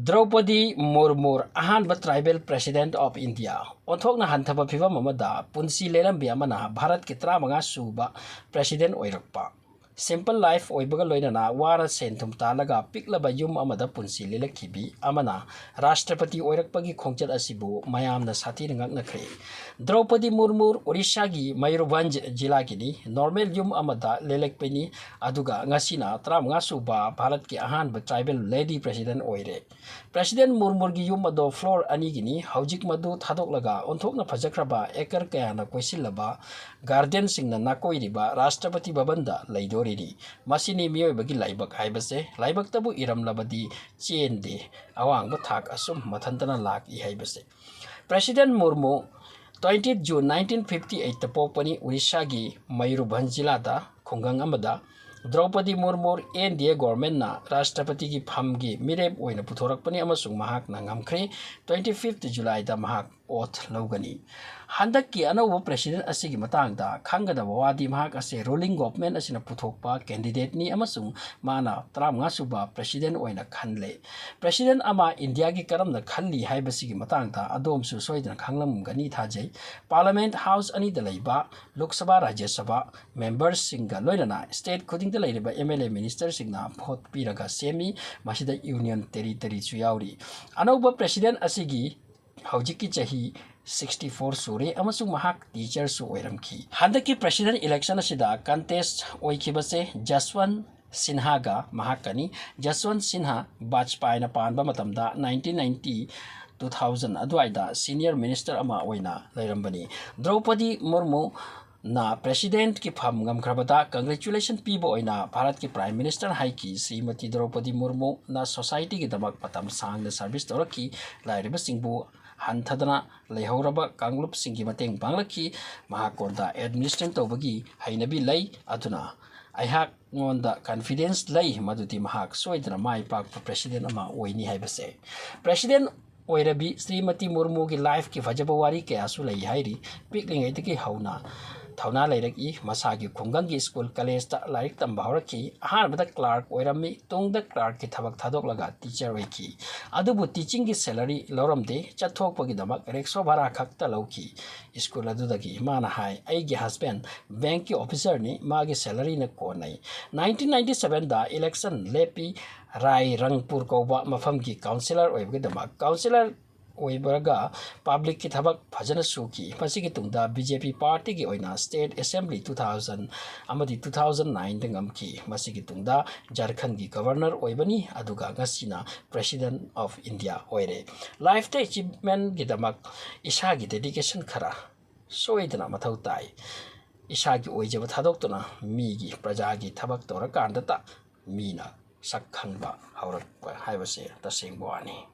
Droupadi Murmu ahanba tribal president of India onthokna hanthaba phibam amada punsi lelambi amana Bharat ki 35 suba president oirakpa simple life oibaga loinana wara senthum talaga piklaba yum amada punsi lelakhibi amana rashtrapati oirakpagi khongchat asibu mayamna sathi ngakna khre Droupadi Murmu Odisha gi Mayurbhanj jila gi normal yum amada lelakpeni aduga ngasina 35 suba Bharat ki ahanba tribal lady president oire President Murmu gi yum ado floor ani gini haujik madu thadoklaga onthokna phajakraba ekar kayana koisilaba garden singna nakoiriba Rashtrapati Bhavanda laidoriri masini miyoibagi laibak haibase laibak tabu iramlabadi chende awangba thak asum mathantana lak I haibase President Murmu 20 June 1958 ta pokpani Odisha gi Mayurbhanj jila da khungang amada Droupadi Murmu NDA government na Rashtrapati ki pham gi mireb oina puthorakpani amasung mahak na ngamkhre 25th July da mahak oath logani handak ki anauba president asigi matang da khangada wadi mahak ase ruling government asina puthokpa candidate ni amasung mana 35 suba president oina khanle president ama India gi karamna khalli haibasigi matang da adom su soidna khanglam gani thajai parliament house ani da leiba lok sabha rajya sabha members singa loinana state khuding da leiba MLA minister singna vote piraga semi masida union territory chu yauri anauba president asigi haujiki chahi 64 sure amasung mahak teacher su oiramki handaki president election asida contest oikibase Jaswant Sinha ga mahakani Jaswant Sinha Bajpayee na panba matamda 1990 2000 adwaida senior minister ama oina lairambani Droupadi Murmu na president ki pham ngamkhrabada congratulation pibo oina Bharat ki prime minister haiki Srimati Droupadi Murmu na society ki damak patam sang na service toraki lairiba singbu hanthadana leihoraba kanglup singi mateng banglaki mahakonda administration tobagi hainabi lay aduna aihak ngonda confidence lay madudi mahak soidana mai pak president ama oini haibase president oirabi Srimati Murmu ki life ki fajaba wari ke asu lay hairi pikling aitiki hauna Thauna lairaki masagi khungangi school college ta lairik tamba horaki ahanbada clerk oirami tungda clerk ki thabak thadok laga teacher oiki adubu teaching ki salary loramde chathokpagi damak rekso bhara khakta lauki school adudagi mana hai aigi husband bank ki officer ni magi salary na konai 1997 da election lepi Rai Rangpur koba mafam ki councillor oibga damak councillor oibaraga public ki thabak phajana suki pasigi tungda BJP party ki oina state assembly 2000 amadi 2009 dengam ki masigi tungda Jharkhand ki governor oibani aduga gasina president of India oire lifetime achievement ki damak isha gi dedication khara soidana mathau tai isha gi oijaba thadoktuna mi gi praja gi thabak tora kandata mina sakhangba haurak haibase tasengbo ani